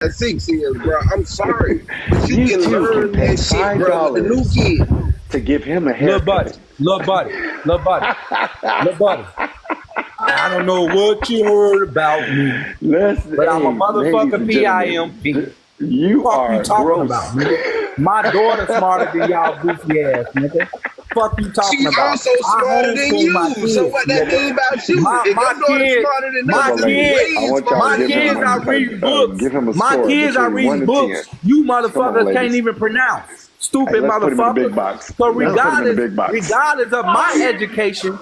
at 6 is, bro. I'm sorry, but you You can two can learn pay that shit, five bro. With the new dollars kid, to give him a Little buddy, haircut. little buddy, little buddy, little buddy. I don't know what you heard about me, but I'm a Hey, ladies motherfucking and gentlemen, PIMP. you Fuck you are talking gross. about, nigga? My daughter smarter than y'all goofy ass, nigga. Fuck you talking she about? also I smarter than homeschool my you. So kids, what that nigga. mean about you? My If my your daughter's kids, smarter than us, my So, then you ladies, kids, I way want y'all to smarter my than give him kids are us. reading books. give him a My score kids are between one reading and books. 10. You Come on, motherfuckers can't ladies. even pronounce. Hey, Stupid let's put him in the motherfuckers. big box. So Let's put him in the regardless, big box. regardless of my education,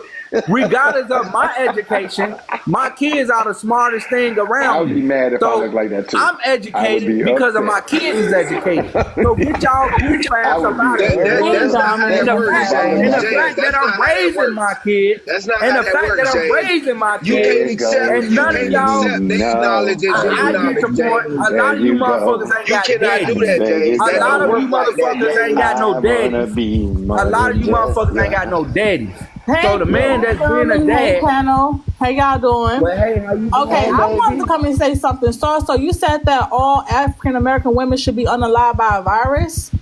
regardless of my education, my kids are the smartest thing I around would be me. mad if I So looked like that too. I'm I would educated be because of my upset. kids is educated. So get y'all goof I ass would up be out of That, here. that Hey, that's not how And that the Dominic. works, fact, James. and the everybody. James, fact that that's I'm not how that raising my works. kids, That's not and how the that fact that works, I'm James. raising my You kids, can't There accept goes and you none of can't y'all, accept their no. knowledge as your I get knowledge, the point. A There lot of you you motherfuckers go. ain't You got cannot do daddies. that, There you James. A That lot don't of go. you work like that, motherfuckers ain't James. got no I wanna daddies. be A more lot of than you just motherfuckers ain't got no love. daddies. Hey, So the man No. hey, that's being a Dominic. Hey, dad, panel. How y'all doing? well, hey, how you Okay, Hey, doing? I wanted to baby. come and say something. So you said that all African American women should be unalive by a virus,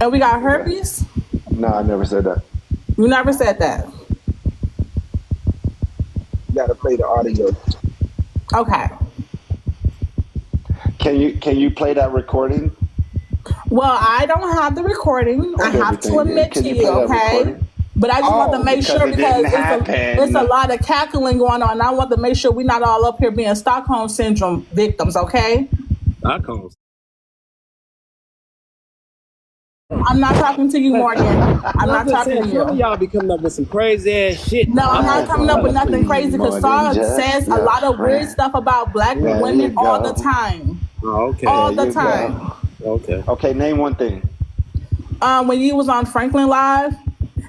and we got Say that. herpes. No, I never said that. You never said that. You gotta play the audio. Okay. Can you play that recording Well, I don't have the recording. I of have to everything? admit Can to you you, play that okay? recording? But I just want to Oh, make because sure it didn't because it's a happen. lot of cackling going on. I want to make sure we're not all up here being Stockholm syndrome victims, okay? I can't. I'm not talking to you, Morgan. I'm I'm not just talking saying, to some of you. y'all be coming up with some crazy ass shit, No, I'm man. not I coming up with wanna nothing be crazy because more than Saul just says a your lot of weird friend. stuff about black There you women all the go. time. Oh, okay. There All the you time. go. Okay. Okay, name one thing. When you was on Franklin Live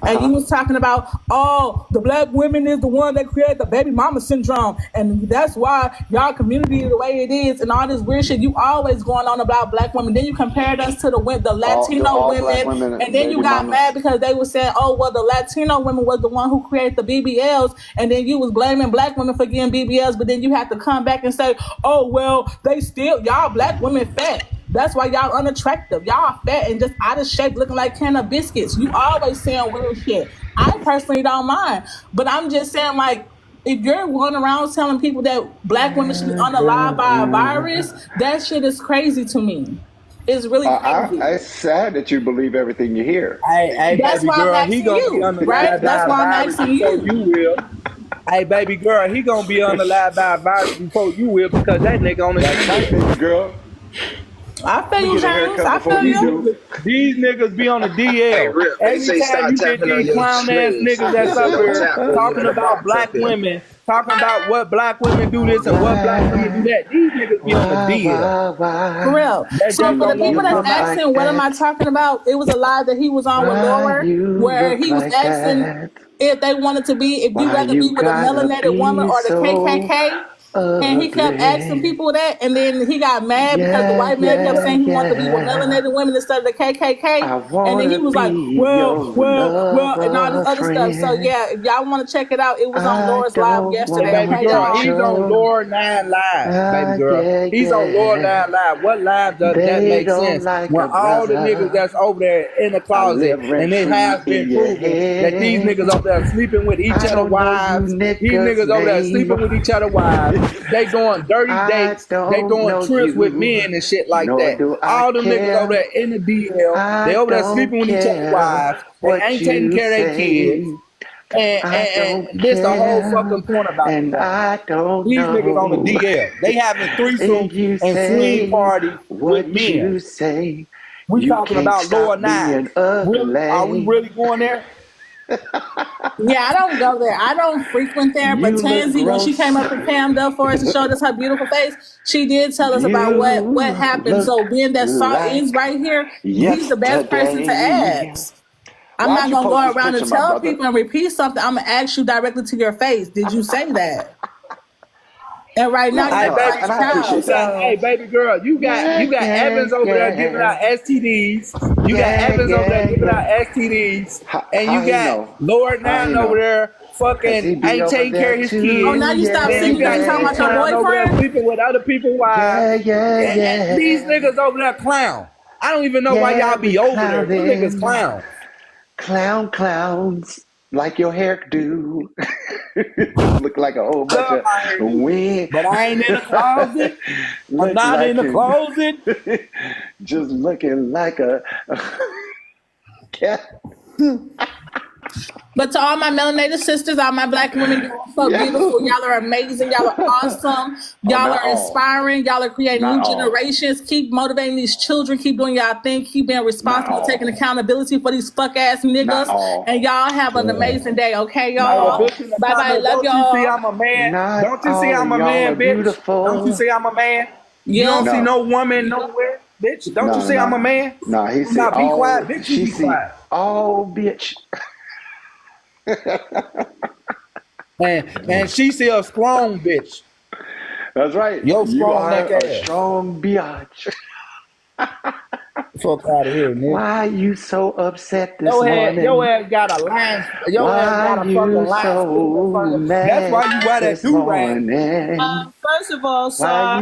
Uh and you huh. was talking about, oh, the black women is the one that created the baby mama syndrome, and that's why y'all community is the way it is, and all this weird shit. You always going on about black women. Then you compared us to the Latino All black women, and women then you baby got mad mamas. because they were saying, oh, well, the Latino women was the one who created the BBLs, and then you was blaming black women for getting BBLs, but then you have to come back and say, oh, well, they still y'all black women fat. That's why y'all unattractive. Y'all fat and just out of shape, looking like can of biscuits. You always saying weird shit. I personally don't mind, but I'm just saying, like, if you're going around telling people that black women should be unalive by a virus, that shit is crazy to me. It's really crazy. It's sad that you believe everything you hear. Hey, That's baby why I'm girl, he asking gonna be you, on the right? live That's by a why I'm virus asking before you. you will. Hey, baby girl, he gonna be on the live by a virus before you will because that nigga on the That's right, DL. baby girl. I feel I'm gonna you, get a James. haircut I before feel you These you. do. niggas, these niggas be on the Hey, DL. Rip, they Every say time start you get tapping on these your clown ass legs. niggas They that's say up don't here tap when you're in talking the about box up black here. women, talking about what black women do this and what black women do Why, that, these niggas be on the DL. For why real. They So just for the don't do want people you to that's come look out. like asking, what am I that? talking about? It was a live that he was on with Why Laura, you where look he was like asking that? if they wanted to be, if you Why rather be you with a gotta melanated woman be or the so KKK. And he kept asking ugly? people that, and then he got mad because the Yeah, white man kept yeah, saying he wanted to be with yeah. melanated women instead of the KKK. I And then he wanna was like, be well, your well, well, and all this lover other stuff. So friend. yeah, if y'all want to check it out, it was on I Laura's live don't Hey, yesterday. baby wanna Okay, girl, get y'all. he's on your Lord 9 Live, baby girl. yeah, He's on Lord yeah. 9 Live. What live does that They make don't sense? like When a all the niggas brother. that's over there in the I closet, live rent and it free has been in your proven that these niggas head. over there sleeping with each I other don't know you wives. These niggas' niggas over there name. sleeping with each other wives. They doing dirty I dates. They don't doing know trips with you, men and shit like nor that. do I All them niggas over care. there in the DL, they I over there don't sleeping with each other care wives. They what ain't taking you care of their kids. say. And, I and, don't and this the whole care, fucking point about the and thing. I don't These niggas on the know. DL. They having And threesomes you and swing say parties with what men. you say. We You talking can't about lower stop nine. being Really? Are we ugly. really going there? Yeah, I don't go there. I don't frequent there. But You look Tansy, when she came gross. up and cammed up for us and showed us her beautiful face, she did tell us about what You happened. So look being that Saw is like right here, he's the best person to yesterday. ask. I'm Why'd not you gonna post go this around picture, and my tell brother? people and repeat something. I'm gonna ask you directly to your face. Did you say that? And right now No, you're Hey no, acting baby, like and a I child. appreciate that. hey So baby girl, Yeah, you got yeah, Evans over there giving out yeah, STDs. You got yeah, Evans over there yeah, giving out yeah. STDs, and How you he got know? Lord How he Nine over know? there fucking ain't taking care of his kids. Oh, now you stop Then singing you got because you talking about your clown over there boyfriend? sleeping with other people's wives. And these niggas over there clown. I don't even know why y'all be over there. Them niggas clowns. Clowns, like your hairdo. Look like a whole bunch of wind. But I ain't in the closet. I'm not like in the closet. Just looking like a cat. But to all my melanated sisters, all my black women, y'all are so beautiful. Y'all are amazing. Y'all are awesome. Y'all are inspiring. Y'all are creating new generations. Keep motivating these children. Keep doing y'all thing. Keep being responsible, taking accountability for these fuck ass niggas. And y'all have an amazing day, okay, y'all? Bye bye. Love y'all. Don't you see I'm a man? Don't you see I'm a man, bitch? Beautiful. Don't you see I'm a man? You don't see no woman nowhere, bitch. Don't you see I'm a man? No, he see be quiet, bitch. You be quiet. Oh, bitch. And she see a strong bitch. That's right. Yo, strong neck ass. Strong biatch. Fuck out of here, man. Why you so upset this morning? Your ass got a line. Your ass got a fucking line. So That's why you wear that do-rag. First of all,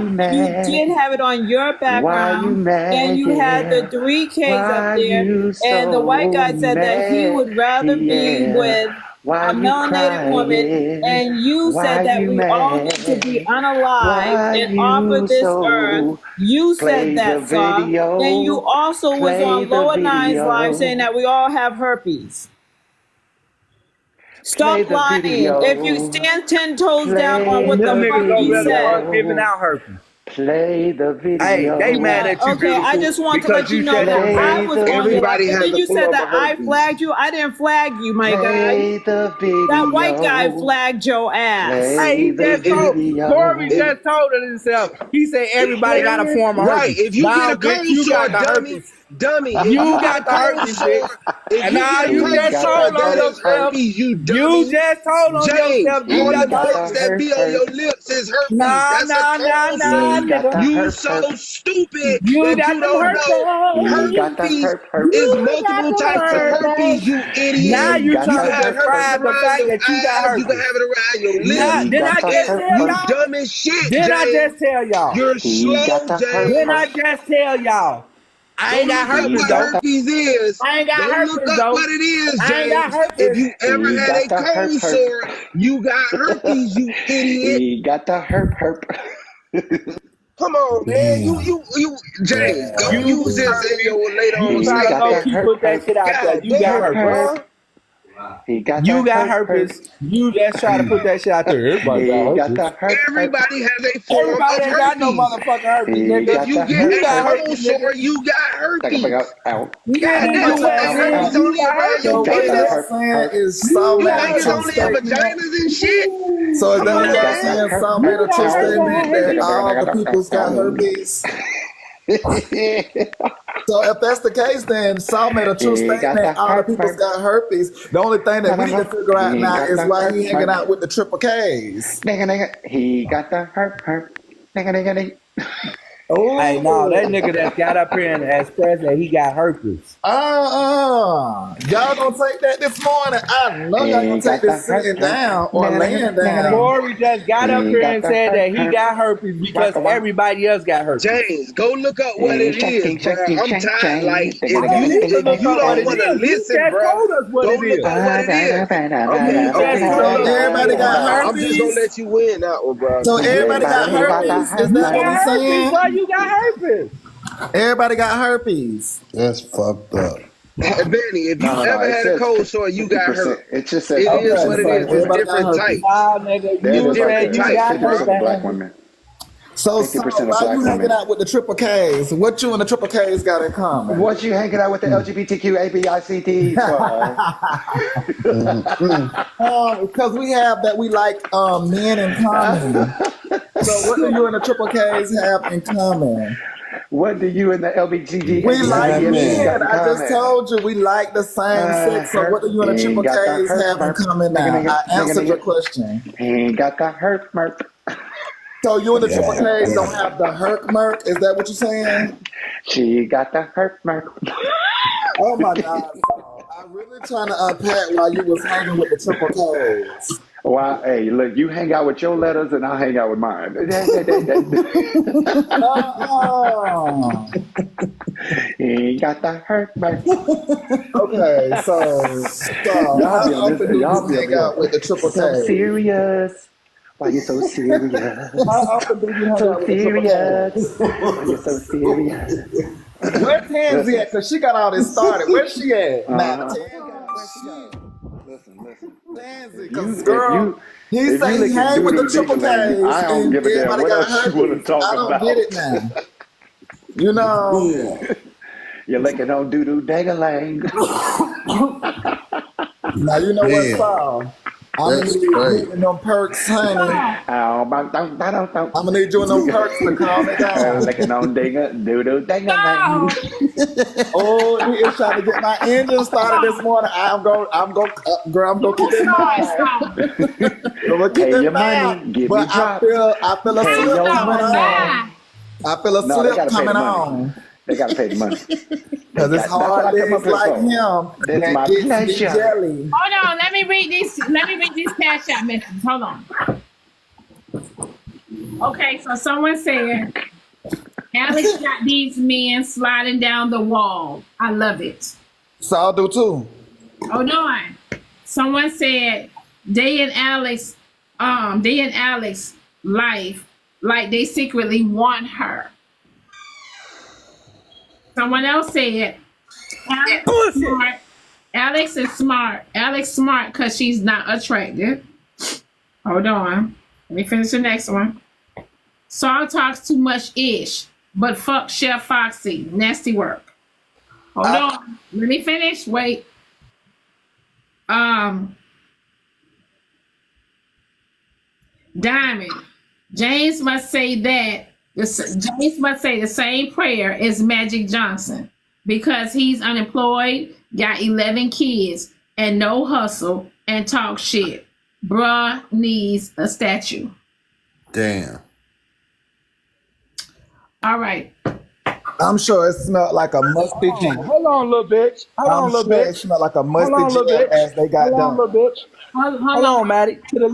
you did have it on your background, and you had the 3 Ks up there, and the white guy said that he would rather be with a melanated woman, and you said that we all need to be unalived and off of this earth. You said that, song, and you also was on Lower Nine's live saying that we all have herpes. Stop lying. If you stand 10 toes down on what the fuck he said. Giving out herpes. Play the video. Hey, they mad at you. Okay, I just want to let you know that I was on everybody your, has and then you a form said that of I herpes. flagged you. I didn't flag you, my guy. That white guy flagged your ass. Hey, he just told Corey just told it himself. He said everybody got a form of herpes. Right, if you get a cold sore, dummy, you got the herpes, bitch. And now you just told on yourself. You just told on yourself. You got the herpes that be on your lips is herpes. Nah, nigga. You so stupid you that got you don't know. Herpes is multiple types of herpes, you idiot. Now you trying to describe the fact that you got herpes. You can have it around your lips. Did I just tell y'all? You dumb as shit, Did I just tell y'all? You're slow, James. Did I just tell y'all? I ain't got herpes though. Herpes is. I ain't got herpes look up though. what it is, I ain't James. got herpes. If you ever had a cold sore, you got herpes, you idiot. He got the herp. Come on, man. You, James, go use this in your later on. You gotta go keep put that shit out there. You got herpes. He got you got herpes. You just try to put that shit out there. Everybody got herpes. Everybody has a form of herpes. Everybody ain't got no motherfucking herpes. If you get a cold sore, you got herpes. God damn, herpes only around your penis. Is You think it's only in vaginas and shit? So is that what y'all saying? Some made a true statement that all the people's got herpes. So if that's the case, then Saul made a true statement. All the people's got herpes. The only thing that we need to figure out now is why he hanging out with the triple Ks. He got the herp. Hey, no, that nigga that got up here and expressed that he got herpes. Y'all gonna take that this morning? I know y'all gonna take this sitting down or laying down. Corey just got up here and said that he got herpes because everybody else got herpes. James, go look up what it is, bro. I'm tired. Like, if you don't want to listen, bro, go look up what it is. Everybody got herpes. I'm just gonna let you win that one, bro. So everybody got herpes. Is that what I'm saying? Why you got herpes? Everybody got herpes. That's fucked up. Benny, if you ever had a cold sore, you got hurt. It just it says is what it is. It's different types. Nah, nigga, you said you got herpes. Black women. So why you hanging out with the triple Ks? What you and the triple Ks got in common? What you hanging out with the LGBTQ ABICD for? Because we have that we like men in common. So what do you and the triple Ks have in common? What do you and the LBGT? We like men. I just told you we like the same sex. So what do you and the triple Ks have in common now? I answered your question. He ain't got the herp merp. So you and the triple Ks don't have the herp merp? Is that what you're saying? She got the herp merp. Oh my God. I I'm really trying to unpack why you was hanging with the triple K's. Well, hey, look, you hang out with your letters and I'll hang out with mine. He got the hurt, man. Okay, so how often do you hang out with the triple K? So serious. Why you so serious? How often do you hang out with the triple K? Why you so serious? Where's Tansy at? Because she got all this started. Where's she at? Listen. Tansy, because girl, he said he hang with the triple K's. I don't give a damn what else you want to talk about. I don't get it now. You know. You're licking on doo-doo dang-a-lang. Now you know what, Saul? I'm gonna need you in them perks, honey. I'm gonna need you in them perks to calm it down. Licking on doo-doo dang-a-lang. Oh, he is trying to get my engine started this morning. I'm going keep it in mind. Pay your money, give me drop. I feel a slip coming on. I feel a slip coming on. They gotta pay the money. Because it's hard things like him that gets me jelly. Hold on, let me read these Cash App messages. Hold on. Okay, so someone said, Alex got these men sliding down the wall. I love it. So I'll do too. Hold on. Someone said they and Alex life like they secretly want her. Someone else said, Alex is smart. Alex smart because she's not attractive. Hold on. Let me finish the next one. Saul talks too much ish, but fuck Chef Foxy. Nasty work. Hold on. Let me finish. Wait. Diamond. James must say the same prayer as Magic Johnson because he's unemployed, got 11 kids, and no hustle, and talk shit. Bruh needs a statue. Damn. All right. I'm sure it smelled like a musty G. Hold on, little bitch. I'm sure it smelled like a musty G as they got done. Hold on, little bitch. Hold on, Maddie. To the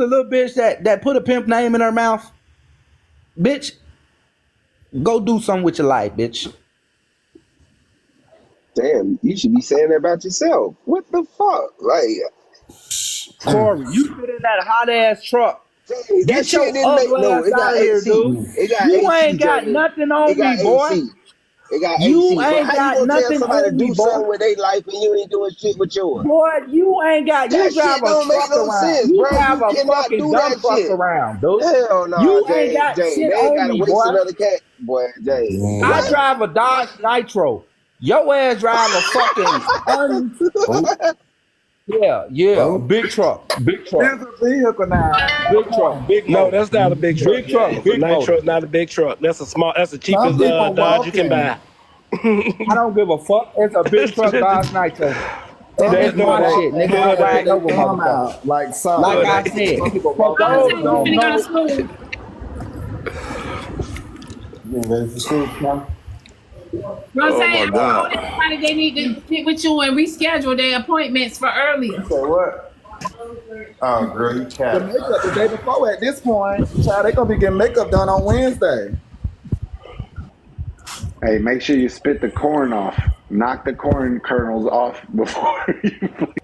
little bitch that put a pimp name in her mouth. Bitch, go do something with your life, bitch. Damn, you should be saying that about yourself. What the fuck? Like, Corey, you sit in that hot ass truck. Jay, Get your ugly ass out of here, dude. You ain't got nothing on me, boy. It got you AC. ain't got nothing on me, do something with their life and you ain't doing shit with yours. Boy, you ain't got. You drive a truck around. You have a fucking dump truck around, dude. Hell no, you Jay, ain't got Jay, shit they ain't on me, waste boy. Another cat, boy, Jay. I drive a Dodge Nitro. Your ass drive a fucking. Yeah, big truck. There's a vehicle now. Big truck, big No, that's not a big truck. Big truck, big Nitro is not a big truck. That's the cheapest Dodge you can buy. I don't give a fuck. It's a big truck Dodge Nitro. That's no my shit. Nigga, I ride over motherfuckers. Like so. Like I said. You ready for school now? Roseanne, I told everybody they need to sit with you and reschedule their appointments for earlier. Say what? Oh, girl, you can't. The makeup the day before at this point, child, they gonna be getting makeup done on Wednesday. Hey, make sure you spit the corn off. Knock the corn kernels off before you play.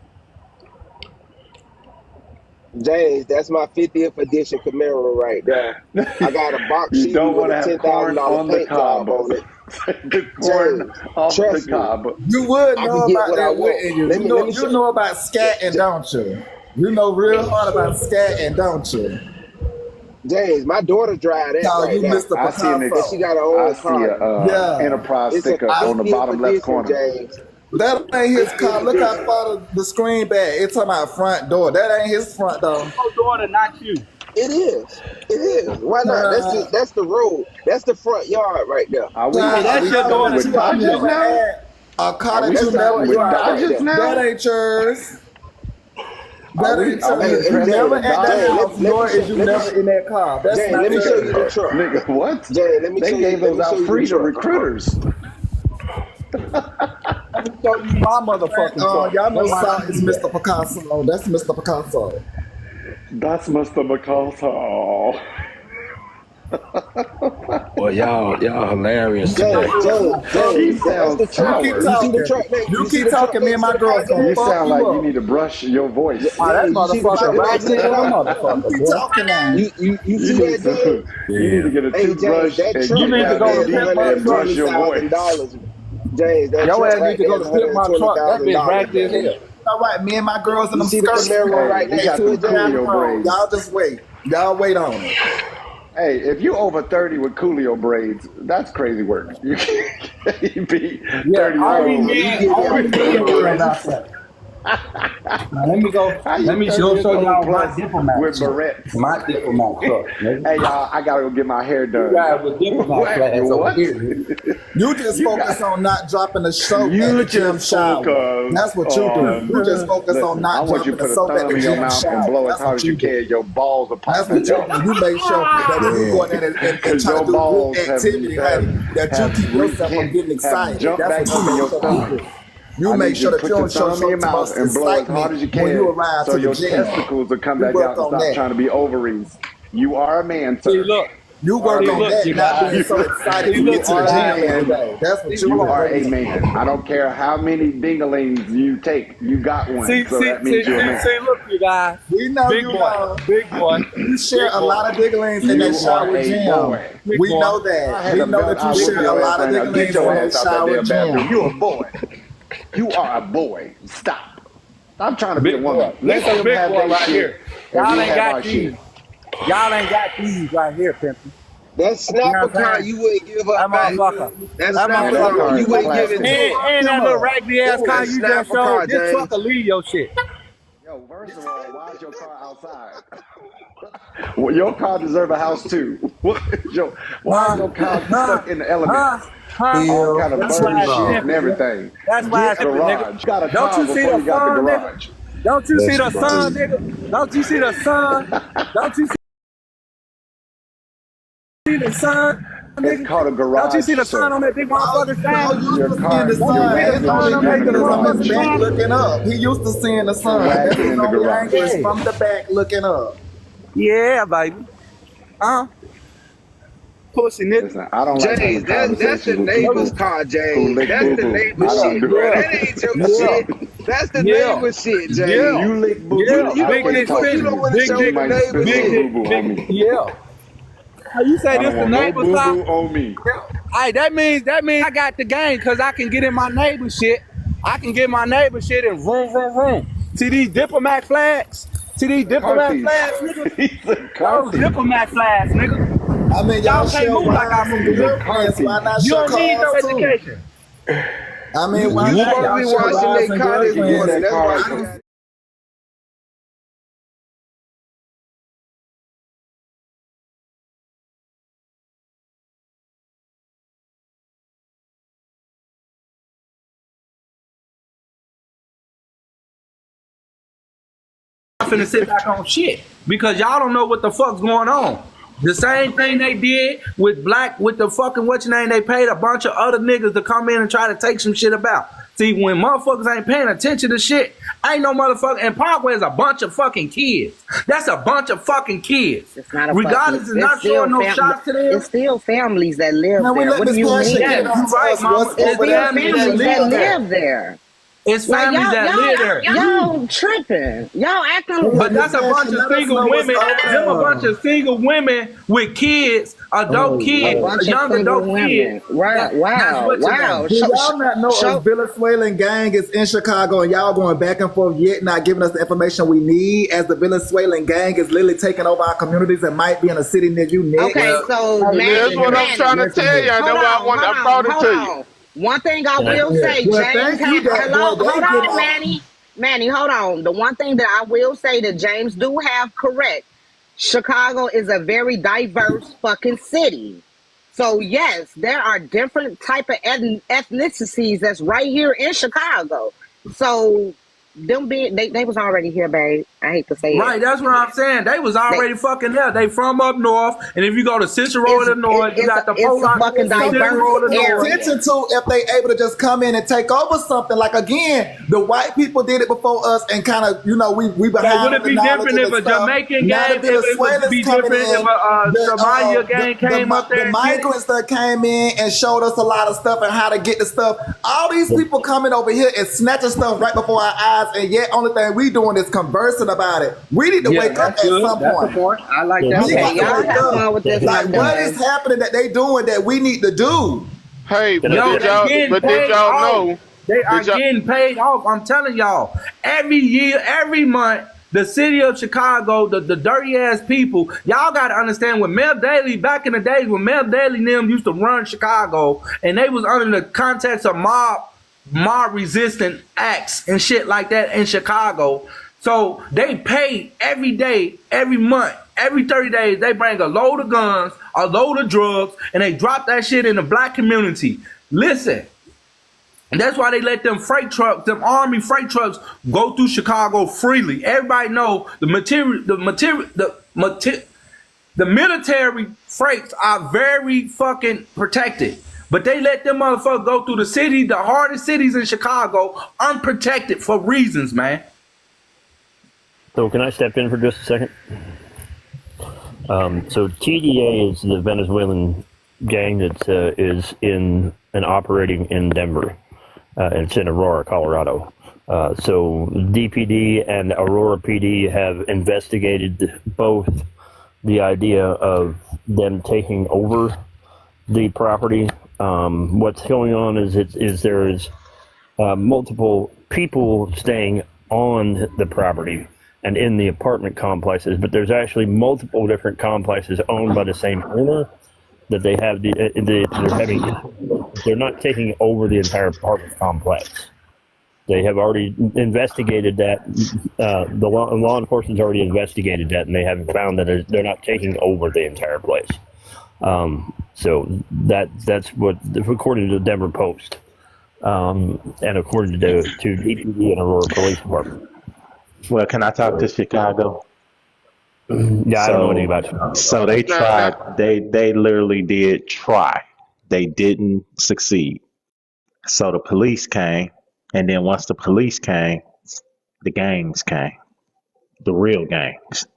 James, that's my 50th edition Camaro right there. I got a box sheet with a $10,000 paint job on it. The corn off the cob. You would know about that, wouldn't you? You know about scatting, don't you? You know real hard about scatting, don't you? James, my daughter drive that right now. I see an she got her own car. Enterprise sticker on the bottom left corner. James. That ain't his car. Look how far the screen back. It's talking about front door. That ain't his front door. No daughter, not you. It is. It is. Why not? That's the road. That's the front yard right there. That's your daughter. A car that you never drive. That ain't yours. That ain't yours. You never at that house, nor is you never in that car. That's Jay, not let me show you the truck. Nigga, what? Jay, let me show you. They gave those out free to recruiters. show you my motherfucking truck. Y'all know Saw is Mr. Picasso. That's Mr. Picasso. That's Mr. Picasso. Well, y'all hilarious today. He sounds sour. You keep talking, me and my girls. You sound like you need to brush your voice. That motherfucker right there, motherfucker. Keep talking now. You see that, Jay? You need to get a toothbrush and you need to go to Pimp My brush your voice. Jay, that your ass right need to go to Pimp My truck. That bitch right there. All right, me and my girls in them see the skirts. Camaro right He next got to the it, Jay? Coolio braids. Y'all just wait. Y'all wait on it. Hey, if you over 30 with Coolio braids, that's crazy work. You can't be 30 Now, let me go. Let me show y'all my diplomat. With barrettes. My diplomat truck. Hey, y'all, I gotta go get my hair done. You guys with diplomat flags over here. You just focus on not dropping the soap You at the gym just shower. focus That's what you do. You just focus on I not want you dropping to the put a soap at thumb the in your gym mouth shower. and blow as That's hard what as you you do. can. Your balls are That's popping. what you do. You make sure that when you go in there and try Your to do balls group have- activity, honey, that you keep yourself from getting excited. Jump That's back what up in your you stomach. do. You I make need sure you that to you put don't your thumb show in your too much mouth and blow as hard as you excitement when you can arrive so to the your gym. testicles will come You back work out and on stop that. trying to be ovaries. You are a man, sir. See, look. You work See, on look, that, you not guys. being so excited to See, get look, to the you are gym a every man. day. That's what you You are. are a man. I don't care how many dinglings you take. You got one, so that means you're a man. See, look, you guys. We know Big you boy. know. Big boy. You share a lot of digglings in You that are shower a gym. boy. Big We boy. know I that. had We a know belt. that I you whoop share a your lot ass of right now. digglings Get your in ass that out that shower damn bathroom. gym. You a boy. You are a boy. Stop. I'm trying to be a Big woman. boy. Let That's a them big have boy their right shit, here. and Y'all we ain't have got our these. shit. Y'all ain't got these right here, pimpin'. That You know snapper what I'm car saying? you wouldn't give her That back. motherfucker. That That snapper Man, that car, car you is wouldn't give it plastic. to her. And that little raggedy ass car That you just snapper car, showed, this truck James. will leave your shit. Yo, first of all, why is your car outside? Well, your car deserve a house too. Why is your car stuck in the elements? All kind of That's burning why it's shit and pimpin', nigga. everything. That's why it's Get pimpin', nigga. garage. You got a Don't car you see before the you got the sun, nigga? garage. Don't you see the sun, nigga? Don't you see the sun? Don't you see the sun, It's nigga? called a garage, Don't you see the sun sir. on that big motherfucker stand? Y'all used to seeing car, the Don't your you sun. see the His wagon sun only on is that in the big angle is on his garage. motherfucker back stand? looking up. He used to seeing the Your sun. That's wagon his in the only garage. angle is Yeah. from the back looking up. Yeah, baby. Pussy nigga. Listen, I don't like James, having that's the conversations with neighbor's people car, who James. lick That's the boo-boo. neighbor I don't shit, do bro. that. That ain't your Yeah. shit. That's the Yeah. neighbor shit, James. Yeah. You lick Yeah. boo-boo, You I don't Big want can't dick to. talk to You spinning. don't you. want to Big show You dick. the might neighbor spit Big some shit. dick. boo-boo on me. Yeah. How you say I this don't the want no neighbor's car? boo-boo on me. Hey, that means I got the game because I can get in my neighbor shit. I can get my neighbor shit and vroom, vroom, vroom. See these diplomat flags? See these Car diplomat thief. flags, nigga? He's a car Those thief. diplomat flags, nigga. I mean, Y'all y'all can't share move like I wives and move, He's a nigga. car girlfriends. Why thief. not You share don't need no cars too? education. I mean, You why not? supposed to Y'all be share washing wives their and car this girlfriends. morning. That That's car why is you got. I'm finna sit back on shit because y'all don't know what the fuck's going on. The same thing they did with Blaq, with the fucking what's your name, they paid a bunch of other niggas to come in and try to take some shit about. See, when motherfuckers ain't paying attention to shit, ain't no motherfucker. And Parkway is a bunch of fucking kids. That's a bunch of fucking kids. It's not a Regardless, fucking, it's not showing no shots to them. it's still families that live Now we there. let What do Miss you Passion mean? get Yeah, on you to right, us mama. what's It's over still there. families that live there. It's Like families that live there. y'all tripping. Y'all acting. But that's a bunch of Let us single know what's women. over Them a bunch there. of single women with kids, adult A kids, bunch of young single adult kids. women. That's What you wow. know. Do y'all not know a Venezuelan gang is in Chicago and y'all going back and forth yet not giving us the information we need as the Venezuelan gang is literally taking over our communities and might be in a city near you next? Okay, so That's what I'm trying to tell you. That's why I brought it to you. One thing I will say, Well, James. thank you, that Hello, boy. They hold get on, off. Manny, hold on. The one thing that I will say that James do have correct, Chicago is a very diverse fucking city. So yes, there are different type of ethnicities that's right here in Chicago. So they was already here, babe. I hate to say it. Right, that's what I'm saying. They was already fucking there. They from up north, and if you go to Cicero, Illinois, you got the Pollock fucking diverse area. Attention to if they able to just come in and take over something. Like again, the white people did it before us, and kind of we behind. Would it be different if a Jamaican gang? It would be different if a Somalia gang came up there. The migrants that came in and showed us a lot of stuff and how to get the stuff. All these people coming over here and snatching stuff right before our eyes, and yet only thing we doing is conversing about it. We need to wake up at some point. I like that. Like, what is happening that they doing that we need to do? Hey, did y'all know? They are getting paid off. I'm telling y'all. Every year, every month, the city of Chicago, the dirty ass people, y'all got to understand when Mel Daley, back in the days when Mel Daley and them used to run Chicago, and they was under the context of mob resistant acts and shit like that in Chicago. So they pay every day, every month, every 30 days. They bring a load of guns, a load of drugs, and they drop that shit in the black community. Listen, and that's why they let them freight trucks, them army freight trucks, go through Chicago freely. Everybody know the military freights are very fucking protected. But they let them motherfuckers go through the city, the hardest cities in Chicago, unprotected for reasons, man. So can I step in for just a second? So TDA is the Venezuelan gang that is in and operating in Denver. And it's in Aurora, Colorado. So DPD and Aurora PD have investigated both the idea of them taking over the property. What's going on is there is multiple people staying on the property and in the apartment complexes, but there's actually multiple different complexes owned by the same owner that they have. They're not taking over the entire apartment complex. They have already investigated that. The law enforcement's already investigated that, and they haven't found that they're not taking over the entire place. So that's what, according to the Denver Post, and according to DPD and Aurora Police Department. Well, can I talk to Chicago? Yeah, I don't know anything about Chicago. So they tried. They literally did try. They didn't succeed. So the police came, and then once the police came, the gangs came, the real gangs.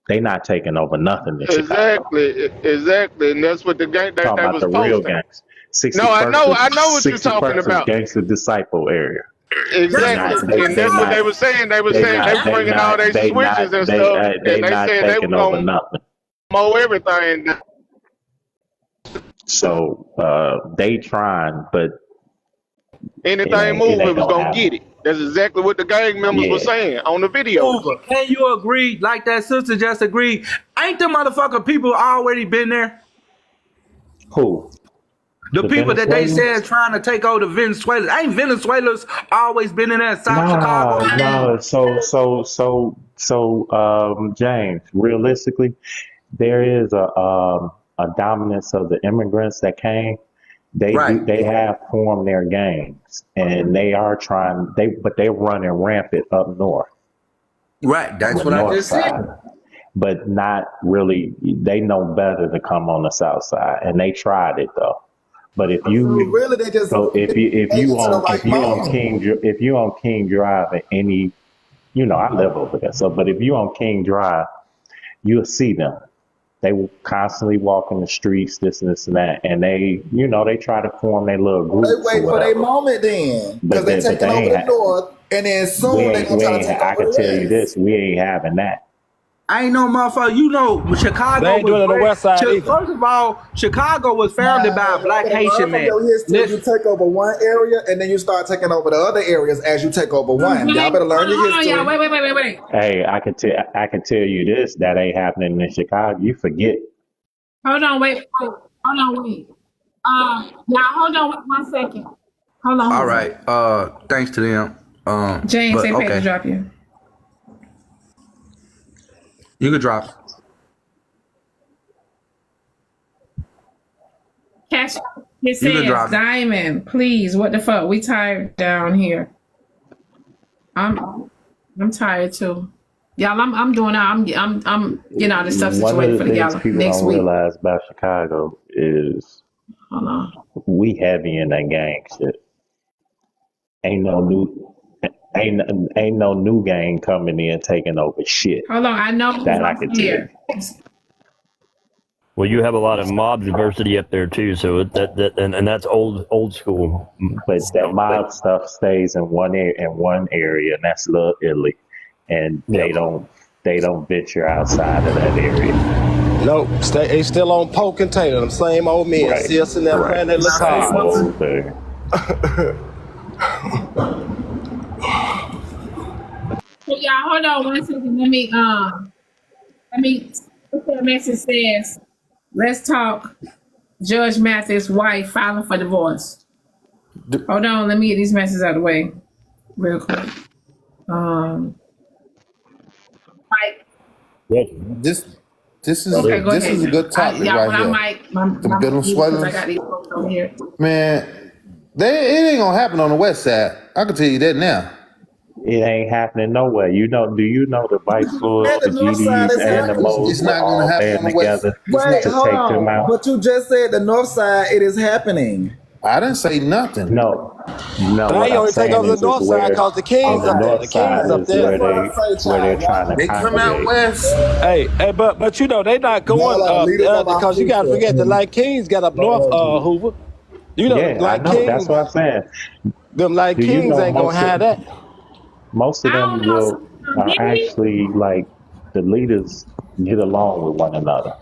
They not taking over nothing in Chicago. Exactly, and that's what the gang that talking was about the posting. real gangs. I know what you're talking about. Gangster Disciple area. Exactly, and that's what they were saying. They were saying they were bringing all their switches and stuff, and they said they were going to mow everything. So they trying, but anything move, it was going to get it. That's exactly what the gang members were saying on the video. Can you agree, like that sister just agreed, ain't the motherfucker people already been there? Who? The people that they said trying to take over Venezuela. Ain't Venezuelans always been in that South Chicago? No. So, James, realistically, there is a dominance of the immigrants that came. They have formed their gangs, and they are trying. But they're running rampant up north. Right, that's what I just said. But not really. They know better to come on the south side, and they tried it though. But if you on King Drive at any, I live over there. So, but if you on King Drive, you'll see them. They will constantly walk in the streets, this and that, and they try to form their little groups. They wait for their moment then, because they're taking over the north, and then soon they're gonna try to take over. I can tell you this: we ain't having that. I ain't no motherfucker. Chicago. They ain't doing it on the west side either. First of all, Chicago was founded by a black Haitian man. You take over one area, and then you start taking over the other areas as you take over one. Y'all better learn your history. Yeah, wait. Hey, I can tell you this: that ain't happening in Chicago. You forget. Hold on, wait. Y'all hold on 1 second. Hold on. All right. Thanks to them. James, they paid to drop you. You could drop. Cash. It says Diamond, please. What the fuck? We tired down here. I'm tired too. Y'all, I'm doing out. I'm getting all this stuff situated for the gala people next don't week. realize about Chicago is Hold on. we heavy in that gang shit. Ain't no new gang coming in taking over shit. Hold on. I know that I can tell you. Well, you have a lot of mob diversity up there too, so and that's old school. But that mob stuff stays in one area, and that's Little Italy, and they don't venture outside of that area. Nope, they still on Polk and Taylor, them same old men, Right. still sitting there playing their little Same cards. old thing. Hey, y'all, hold on 1 second. Let me what that message says. Let's talk Judge Mathis' wife filing for divorce. Hold on, let me get these messages out of the way real quick. Mike. This is Okay, go this ahead. is a good topic y'all, right here. I'm Venezuelans. I got these folks over here. Man, it ain't gonna happen on the west side. I can tell you that now. It ain't happening nowhere. Do you know the Vice Lords, the GDs, and the Moles It's not all band together Wait, to hold take them on. out? But you just said the north side, it is happening. I didn't say nothing. No. They only take over the north side because the Kings up there. The Kings up there. Where they're trying to They come out congregate. west. Hey, but you know they not going because you got to forget the Light Kings got up north, Hoover. You know, Yeah, I know. That's what I'm saying. Them Light Do you Kings know ain't gonna have that. Most of them are actually like the leaders get along with one another.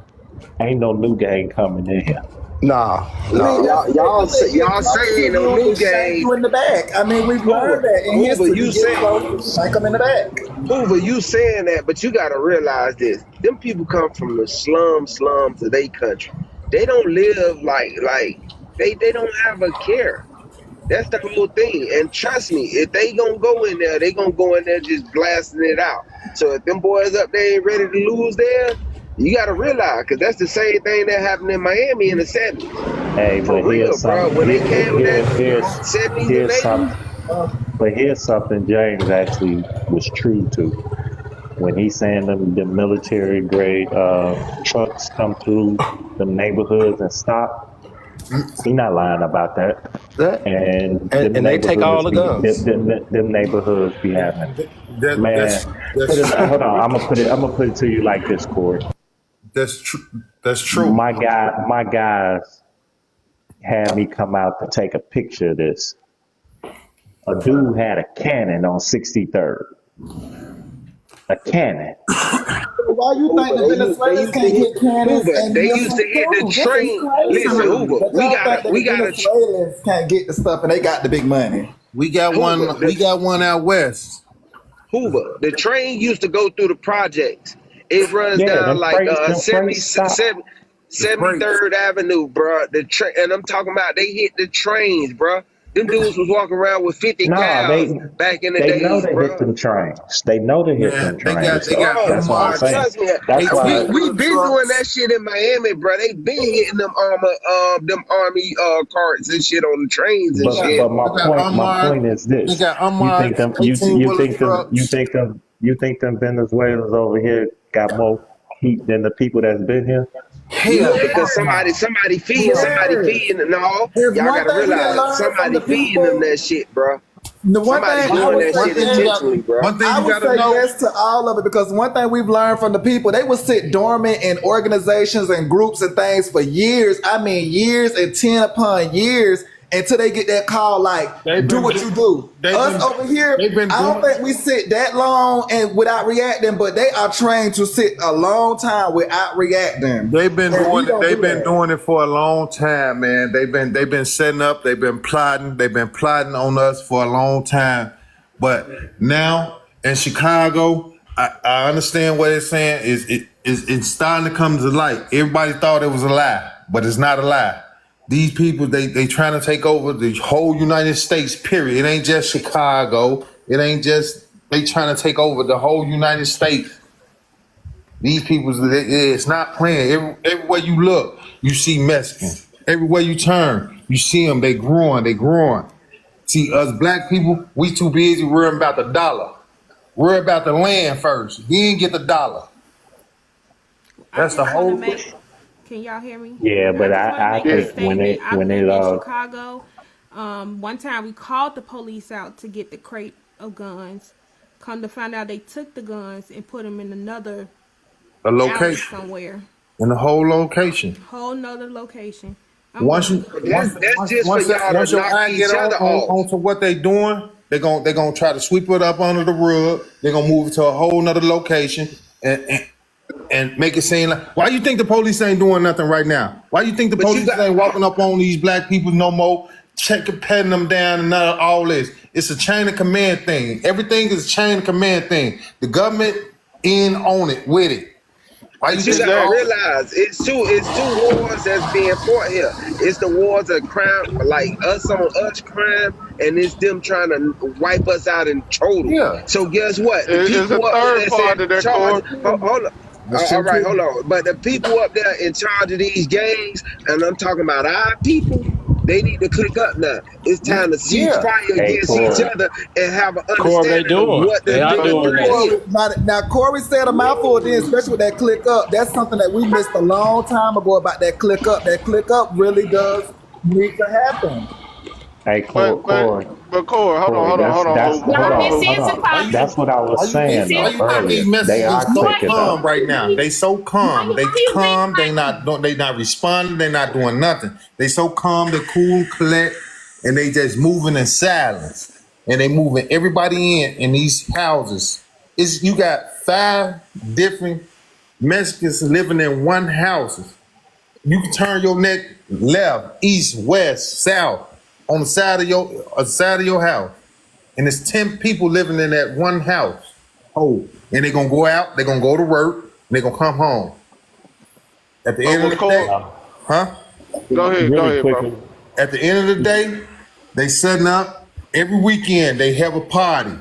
Ain't no new gang coming in here. Nah. Y'all saying no new gang. You in the back. I mean, we've learned that in history. You saying shank them in the back. Hoover, you saying that, but you gotta realize this. Them people come from the slums of their country. They don't live like they don't have a care. That's the whole thing. And trust me, if they gonna go in there, they gonna go in there just blasting it out. So if them boys up there ain't ready to lose there, you gotta realize, because that's the same thing that happened in Miami in the 70s. Hey, For but real, here's bro. something. When they came with that 70s and 80s. But here's something James actually was true to. When he's saying the military grade trucks come through the neighborhoods and stop, he's not lying about that. And they take all the guns. Them neighborhoods be having. Hold on. I'm gonna put it to you like this, Corey. That's true. That's true. My guys had me come out to take a picture of this. A dude had a cannon on 63rd. A cannon. Why you think the Venezuelans can't get cannons? They used to hit the train. Listen, Hoover, we got Venezuelans can't get the stuff, and they got the big money. We got one. We got one out west. Hoover, the train used to go through the projects. It runs down like 73rd Avenue, bro. And I'm talking about they hit the trains, bro. Them dudes was walking around with 50 cows back in the days, They know they bro. hit them trains. They know they hit them trains. That's what I'm saying. Trust me, That's why we been doing that shit in Miami, bro. They been hitting them army carts and shit on the trains and shit. But my point is this: you think them Venezuelans over here got more heat than the people that's been here? Yeah, because somebody feeding and all. Y'all gotta realize somebody feeding them that shit, bro. Somebody doing that shit intentionally, bro. I would say yes to all of it, because one thing we've learned from the people, they would sit dormant in organizations and groups and things for years. I mean, years and 10 upon years, until they get that call like, do what you do. Us over here, I don't think we sit that long and without reacting, but they are trained to sit a long time without reacting. They've been doing it for a long time, man. They've been setting up, they've been plotting on us for a long time. But now in Chicago, I understand what it's saying. It's starting to come to light. Everybody thought it was a lie, but it's not a lie. These people, they trying to take over the whole United States, period. It ain't just Chicago. It ain't just, they trying to take over the whole United States. These people, it's not playing. Everywhere you look, you see Mexicans. Everywhere you turn, you see them. They growing. See, us black people, we too busy worrying about the dollar. Worry about the land first. Then get the dollar. That's the whole thing. Can y'all hear me? Yeah, but I think when it in Chicago, one time we called the police out to get the crate of guns. Come to find out they took the guns and put them in another location somewhere. In the whole location. Whole nother location. Once your eye get onto what they doing, they're gonna try to sweep it up under the rug. They're gonna move it to a whole nother location and make it seem like, why you think the police ain't doing nothing right now? Why you think the police ain't walking up on these black people no more, patting them down and all this? It's a chain of command thing. Everything is a chain of command thing. The government in on it with it. Why you gotta realize it's two wars that's being fought here. It's the wars of crime, like us on us crime, and it's them trying to wipe us out in total. Yeah. So guess what? The It's a third part of that court. Hold on. All right, hold on. But the people up there in charge of these gangs, and I'm talking about our people, they need to click up now. It's time to cease fire against each other and have an understanding of what they're doing. Now, Corey said a mouthful then, especially with that click up. That's something that we missed a long time ago about that click up. That click up really does need to happen. Hey, Corey. But Corey, hold on. That's what I was saying earlier. They are so calm right now. They so calm. They calm. They not responding. They not doing nothing. They so calm. They cool, collect, and they just moving in silence. And they moving everybody in these houses. You got 5 different Mexicans living in one house. You can turn your neck left, east, west, south. On the side of your house, and there's 10 people living in that one house. And they're gonna go out, they're gonna go to work, and they're gonna come home. At the end of the day, Go ahead, bro. At the end of the day, they setting up every weekend. They have a party.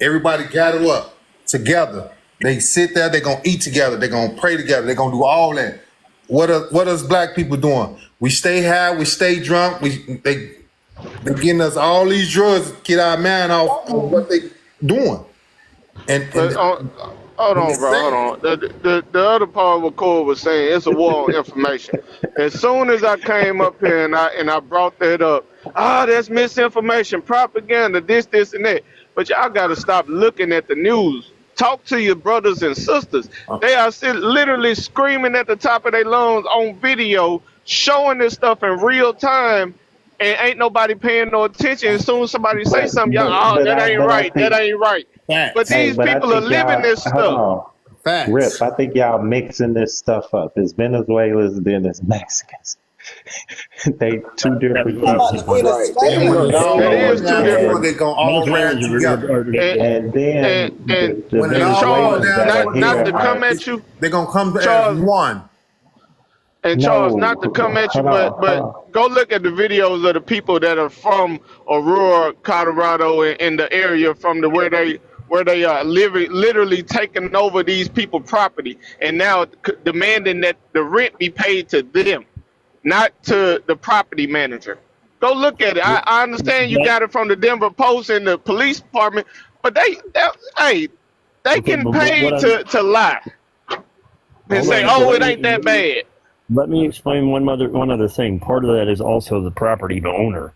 Everybody gather up together. They sit there. They're gonna eat together. They're gonna pray together. They're gonna do all that. What are black people doing? We stay high, we stay drunk, they getting us all these drugs to get our mind off of what they doing. Hold on, bro. The other part of what Cole was saying, it's a war on information. As soon as I came up here and I brought that up, that's misinformation, propaganda, this, and that. But y'all got to stop looking at the news. Talk to your brothers and sisters. They are literally screaming at the top of their lungs on video, showing this stuff in real time, and ain't nobody paying no attention. As soon as somebody say something, y'all, that ain't right. But these people are living this stuff. Rip, I think y'all mixing this stuff up. It's Venezuelans, then it's Mexicans. They two different people. They're gonna all ride together. And then when Charles, not to come at you, they're gonna come as one. And Charles, not to come at you, but go look at the videos of the people that are from Aurora, Colorado, in the area from where they are living, literally taking over these people's property, and now demanding that the rent be paid to them, not to the property manager. Go look at it. I understand you got it from the Denver Post and the police department, but they getting paid to lie and say, it ain't that bad. Let me explain one other thing. Part of that is also the property owner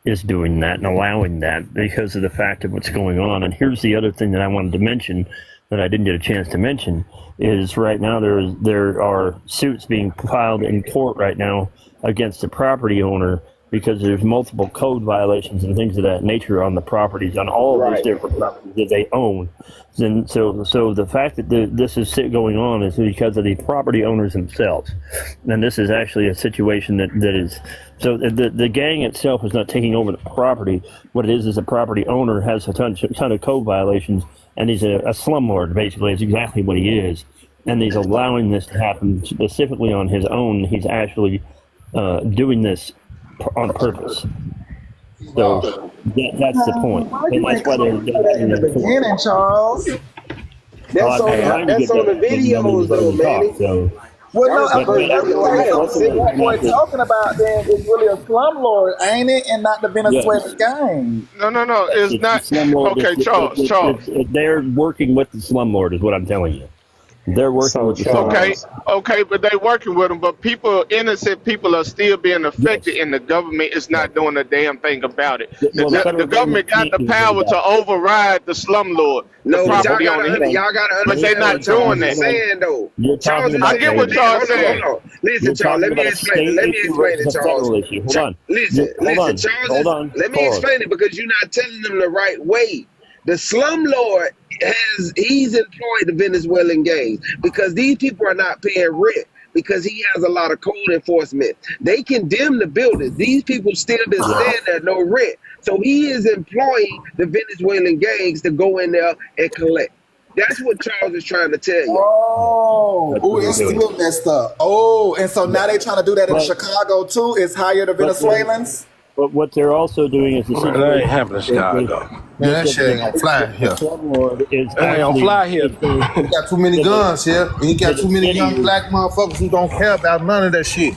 is doing that and allowing that because of the fact of what's going on. And here's the other thing that I wanted to mention that I didn't get a chance to mention is right now there are suits being filed in court right now against the property owner because there's multiple code violations and things of that nature on the properties, on all of these different properties that they own. And so the fact that this is going on is because of the property owners themselves. And this is actually a situation that is, so the gang itself is not taking over the property. What it is a property owner has a ton of code violations, and he's a slumlord, basically. It's exactly what he is. And he's allowing this to happen specifically on his own. He's actually doing this on purpose. So that's the point. And that's why they're in the beginning, Charles. That's on the videos, though, man. Well, That no, was the first Venezuelan what city. we're talking about then is really a slumlord, ain't it? And not the Venezuelan gang. No. It's It's the not. slumlord. Okay, Charles. They're working with the slumlord, is what I'm telling you. They're working So with the slumlord. Okay, but they working with them. But people, innocent people, are still being affected, Yes. and the government is not doing a damn thing about it. Well, the The federal government government got can't the do anything power about to it. override the slumlord, the No, but Hold property owner. y'all gotta But they're understand not what Charles doing is that. saying though. You're Charles talking is I about get saying what that. Charles Hold saying. on. Listen, you're Charles. talking Let me about a explain it. state Let me issue explain versus it, a Charles. federal issue. Hold on. Hold Listen. on. Charles Hold is. on. Let me Pause. explain it because you're not telling them the right way. The slumlord he's employed the Venezuelan gangs because these people are not paying rent because he has a lot of code enforcement. They condemn the buildings. These people still been Yeah. staying there, no rent. So he is employing the Venezuelan gangs to go in there and collect. That's what Charles is trying to tell you. Oh, That's ooh, what they're it's doing. still messed up. Oh, and so now they trying to do that in But Chicago too. Is hire the but they're Venezuelans. but what they're also doing is the Man, that ain't situation. happening in Chicago. Man, that shit ain't gonna fly The here. slumlord is That ain't gonna actually fly here. You got too many so the guns here. And you so got the too many city young is black motherfuckers who don't care about none of that shit.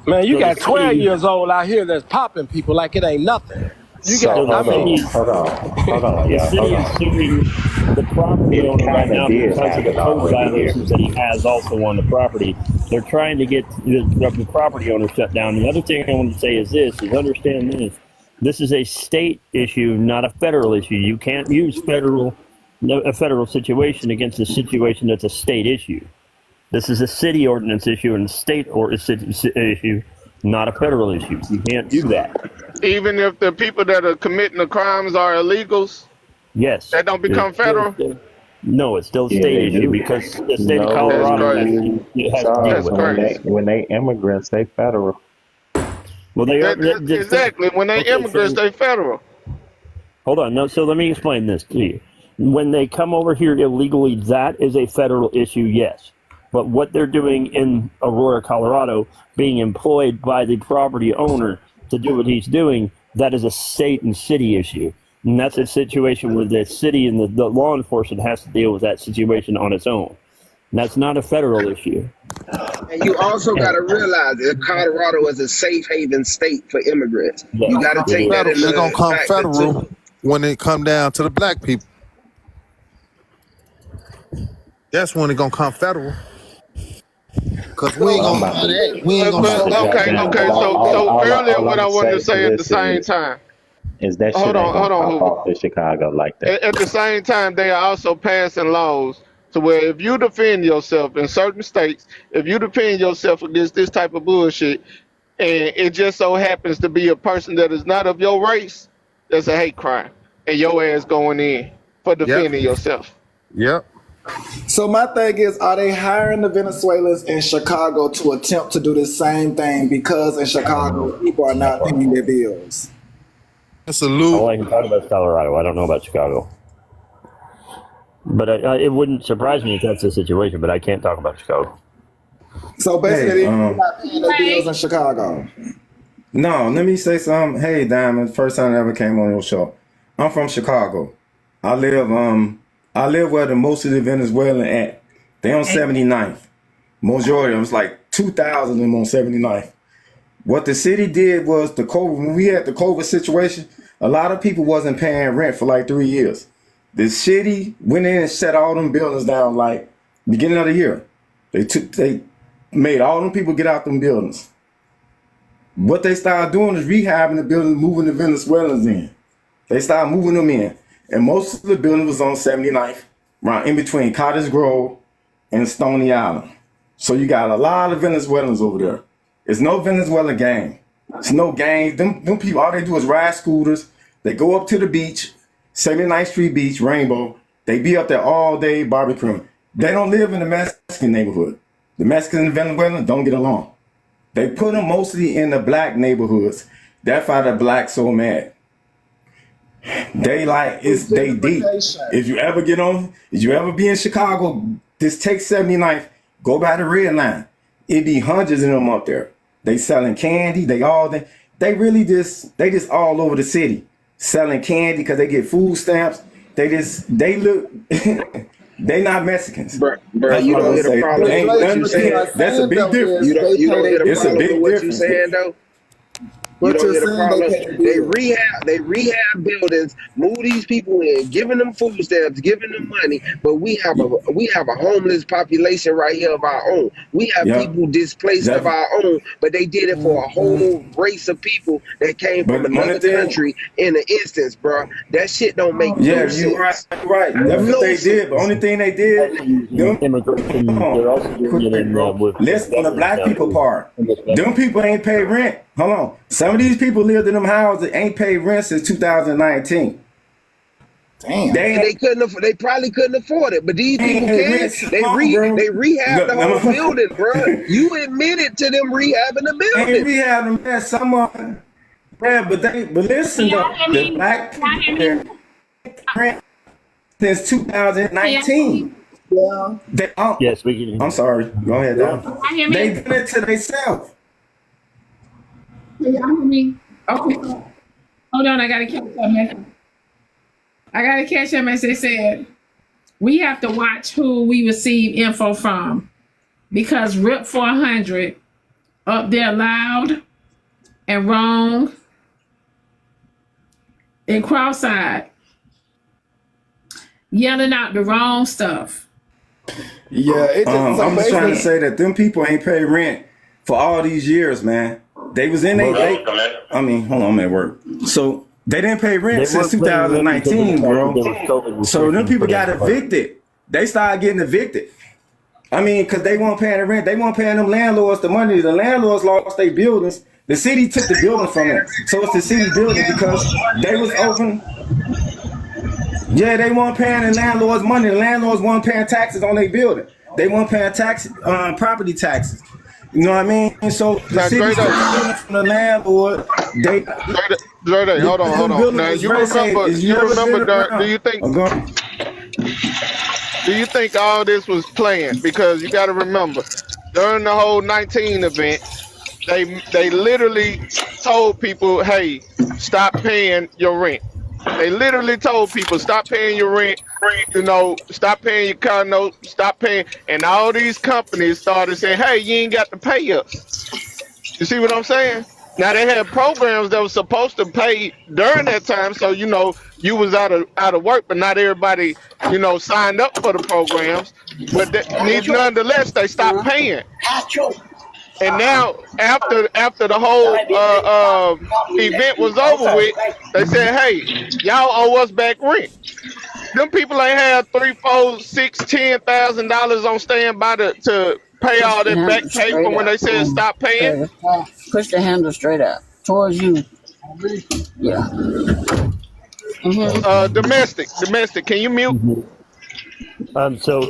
Man, you so the got 12 city years old out here that's popping people like it ain't nothing. You So got, so the I hold mean, on, city hold on, hold on, the y'all, hold city is on. suing the property It owner right kind of now did because of the happen code already here. violations that he has also on the property. They're trying to get the property owner shut down. The other thing I want to say is this: is understand this. This is a state issue, not a federal issue. You can't use a federal situation against a situation that's a state issue. This is a city ordinance issue and a state or a city issue, not a federal issue. You can't do that. Even if the people that are committing the crimes are illegals, Yes, that don't it's become still federal. no, it's still a Yeah, state they issue do. because the state of That's Colorado has crazy. No, to deal Charles, That's with it. crazy. when they immigrants, they federal. Well, they are Exactly. When they okay. immigrants, So they federal. hold on. No, so let me explain this to you. When they come over here illegally, that is a federal issue, yes. But what they're doing in Aurora, Colorado, being employed by the property owner to do what he's doing, that is a state and city issue. And that's a situation where the city and the law enforcement has to deal with that situation on its own. And that's not a federal issue. And you also got And to realize that Colorado is a safe haven state for immigrants. You yes, got to it take that is. They're gonna into come factor too. federal when it come down to the black people. That's when it gonna come federal. Cause we ain't So, I'm gonna about buy to, that. We ain't But gonna I'm about but sell to that. drop okay, down okay. because So earlier, all what I'm I gonna wanted to say to say at the this same time. is that shit Hold ain't on, gonna hold on, pop Hoover. off in Chicago like that. At the same time, they are also passing laws to where if you defend yourself in certain states, if you defend yourself against this type of bullshit, and it just so happens to be a person that is not of your race, that's a hate crime, and your ass going in for Yep. defending yourself. Yep. so my thing is, are they hiring the Venezuelans in Chicago to attempt to do the same thing because in I don't Chicago know people are that not part. paying their bills? All Salute. I can talk about is Colorado. I don't know about Chicago. But it wouldn't surprise me if that's the situation, but I can't talk about Chicago. So Hey, basically, they're not paying their bills in Chicago. no, let me say something. Hey, Diamond, first time I ever came on your show. I'm from Chicago. I live where the most of the Venezuelan at. They on 79th. Majority of them, it's like 2,000 of them on 79th. What the city did was when we had the COVID situation, a lot of people wasn't paying rent for like 3 years. The city went in and shut all them buildings down like beginning of the year. They made all them people get out them buildings. What they started doing is rehabbing the buildings, moving the Venezuelans in. They started moving them in. And most of the building was on 79th, right in between Cottage Grove and Stony Island. So you got a lot of Venezuelans over there. It's no Venezuela gang. It's no gang. Them people, all they do is ride scooters. They go up to the beach, 79th Street Beach, Rainbow. They be up there all day barbecuing. They don't live in the Mexican neighborhood. The Mexicans and Venezuelans don't get along. They put them mostly in the black neighborhoods. That's why the blacks so mad. They deep. If you ever be in Chicago, just take 79th, go by the red line. It be hundreds of them up there. They selling candy. They just all over the city selling candy because they get food stamps. They look They not Mexicans. Bro, That's you what I'm don't gonna hit a say. problem Ain't with what nothing you to saying. say. That's a big difference. You don't hit a It's a problem with big what you difference. saying though. You What don't you're hit a saying, they problem. pay the bills. They rehab buildings, move these people in, giving them food stamps, giving them money. But we have a homeless population right here of our own. We have Yeah. people displaced of our own, but they did it for a whole race of people that came from But only another thing, country in an instance, bro. That shit don't make no yeah, you right, sense. right. That's what No they did. But sense. only thing they did, them, Immigration, hold they're also on, doing it quick, in bro. with Let's on the veterans black now people too. part. Them people ain't pay rent. Hold on. Some of these people lived in them houses ain't paid rent since 2019. Damn. They And ain't, they probably couldn't afford it, but these they ain't people paid can. rent so long, bro. They rehab the whole Look, building, bro. You admitted to them rehabbing the ain't building. rehab them there. Some of them, yeah, but listen Can y'all though, hear the me? black Can y'all people hear there me? rent since Can y'all hear me? 2019. Yeah. They, Yes, we can. I'm sorry. Go ahead, Yeah. Dom. Can y'all hear They me? did it to themselves. Can y'all hear me? Okay. Hold on, I gotta catch up. I gotta catch up as they said. We have to watch who we receive info from because RIP 400 up there loud and wrong and cross-eyed, yelling out the wrong stuff. Yeah, it just so I'm just trying to basically say that them people ain't paid rent for all these years, man. They was in I mean, hold on, I'm at work. So they didn't pay rent They since weren't paying rent because of the 2019, fact that bro. there was COVID So them restrictions people put got into place. evicted. They started getting evicted. I mean, because they weren't paying the rent. They weren't paying them landlords the money. The landlords lost their buildings. The city took the building from them. So it's the city building because they was open. Yeah, they weren't paying the landlords money. The landlords weren't paying taxes on their building. They weren't paying property taxes. You know what I mean? So the Now, city Dre took Day, the building from the landlord. They Dre Day, hold on, hold them on. buildings Now, was very safe. Is you you ever been remember, do around? you think Oh, go. Do you think all this was planned? Because you got to remember, during the whole 19 event, they literally told people, "Hey, stop paying your rent." They literally told people, "Stop paying your rent. You know, stop paying your car note. Stop paying." And all these companies started saying, "Hey, you ain't got to pay us." You see what I'm saying? Now they had programs that was supposed to pay during that time, so you know you was out of work, but not everybody signed up for the programs. But nonetheless, they stopped paying. And now after the whole event was over with, they said, "Hey, y'all owe us back rent." Them people ain't had three, four, six, $10,000 on standby to pay Push all the that back handle pay straight from when up. they said stop paying. Push the handle straight up towards you. Yeah. Domestic. Can you mute? So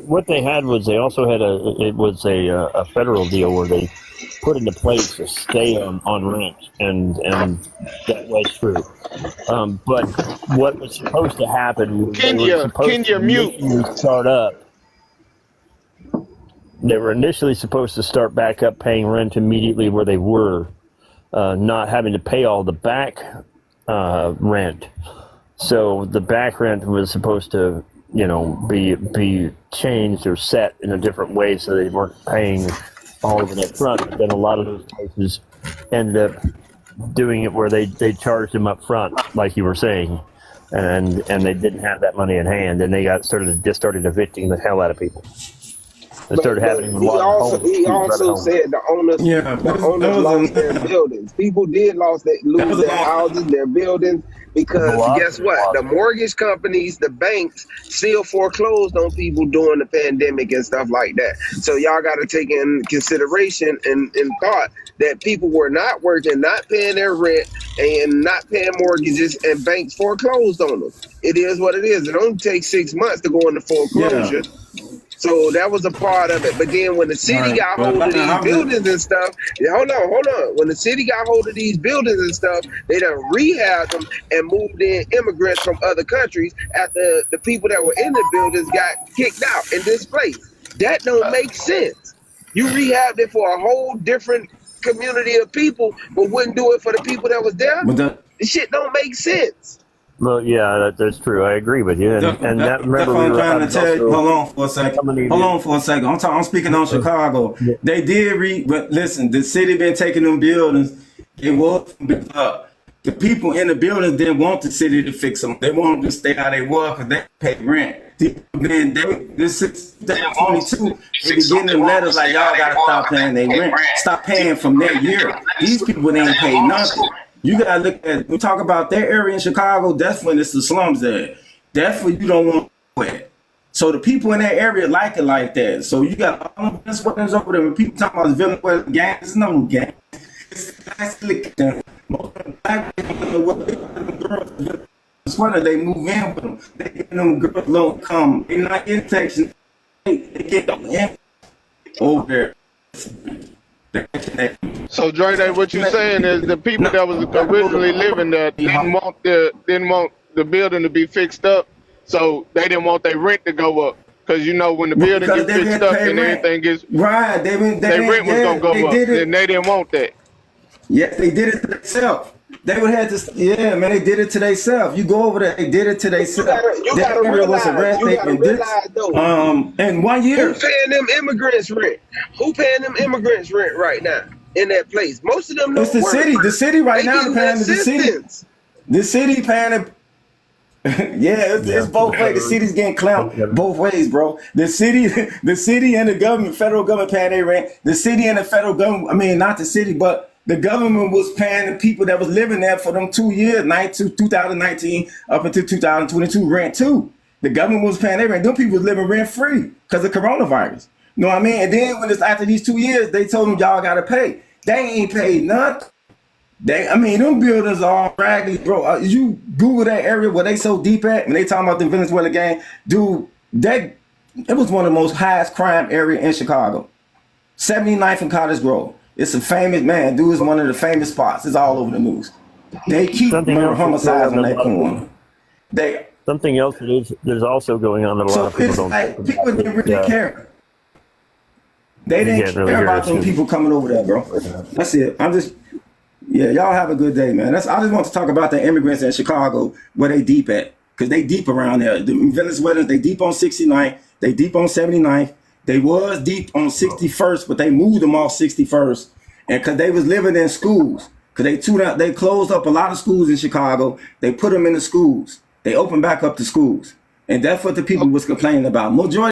what they had was they also had a federal deal where they put into place a stay on rent, and that was true. But what was supposed to happen was they were supposed to Kenya, mute. initially start up. They were initially supposed to start back up paying rent immediately where they were, not having to pay all the back rent. So the back rent was supposed to, be changed or set in a different way so they weren't paying all of it up front. But then a lot of those places ended up doing it where they charged them up front, like you were saying, and they didn't have that money in hand, and they started evicting the hell out of people. It started But happening with a he lot of the also homeless he people right at also home. said Yeah, the owners lost their buildings. People did lose their houses, their buildings, because guess what? The mortgage companies, the banks still foreclosed on people during the pandemic and stuff like that. So y'all got to take in consideration and thought that people were not working, not paying their rent, and not paying mortgages, and banks foreclosed on them. It is what it is. It only takes 6 months to go into Yeah. foreclosure. So that was a part of it. But then when the All city right. got But hold of these I'm just, buildings and stuff, hold on. When the city got hold of these buildings and stuff, they done rehabbed them and moved in immigrants from other countries after the people that were in the buildings got kicked out and displaced. That don't make sense. You rehabbed it for a whole different community of people, but wouldn't do it for the people that was there. but the, This shit don't make sense. Well, yeah, that's true. I agree with you. And that remember we I'm were trying to tell you. Hold on for a second. I'm speaking on Chicago. They did but listen, the city been taking them buildings. It was the people in the buildings didn't want the city to fix them. They wanted to stay how they were because they pay rent. Then this is 2022. They be getting them letters like y'all gotta stop paying their rent. Stop paying from their year. These people ain't paid nothing. You gotta look at, we talk about their area in Chicago, that's when it's the slums there. That's when you don't want to go at. So the people in that area like it like that. So you got all the Venezuelans over there. When people talk about Venezuelan gang, there's no gang. It's guys lick them. Most of the black people, they move in with them. They get them girls low come. They're not in Texas. They get them in over there. So Dre, what you saying is the people that was originally living there didn't want the building to be fixed up, so they didn't want their rent to go up. Because when the building gets fixed up and everything gets right, their rent was gonna go up, and they didn't want that. Yes, they did it to themselves. They would have to, yeah, man. They did it to themselves. You go over there, they did it to themselves. You gotta realize though. In 1 year. Who paying them immigrants rent? Who paying them immigrants rent right now in that place? Most of them. It's the city. The city right now paying the city. The city paying it. Yeah, it's both ways. The city's getting clamped both ways, bro. The city and the government, federal government paying their rent. The city and the federal government, I mean, not the city, but the government was paying the people that was living there for them 2 years, 2019 up until 2022 rent too. The government was paying their rent. Them people was living rent free because of coronavirus. You know what I mean? And then when it's after these 2 years, they told them y'all gotta pay. They ain't paid nothing. Them buildings are all raggedy, bro. You Google that area where they so deep at, when they talking about the Venezuelan gang, dude, it was one of the most highest crime area in Chicago. 79th and Cottage Grove. It's a famous, man, dude, is one of the famous spots. It's all over the news. They keep murder homicides on that corner. Something else that is also going on that a lot of people don't. Like, people didn't really care. They didn't care about them people coming over there, bro. That's it. Y'all have a good day, man. I just want to talk about the immigrants in Chicago, where they deep at. Because they deep around there. The Venezuelans, they deep on 69th. They deep on 79th. They was deep on 61st, but they moved them off 61st. And because they was living in schools. Because they closed up a lot of schools in Chicago. They put them in the schools. They opened back up the schools. And that's what the people was complaining about. Majority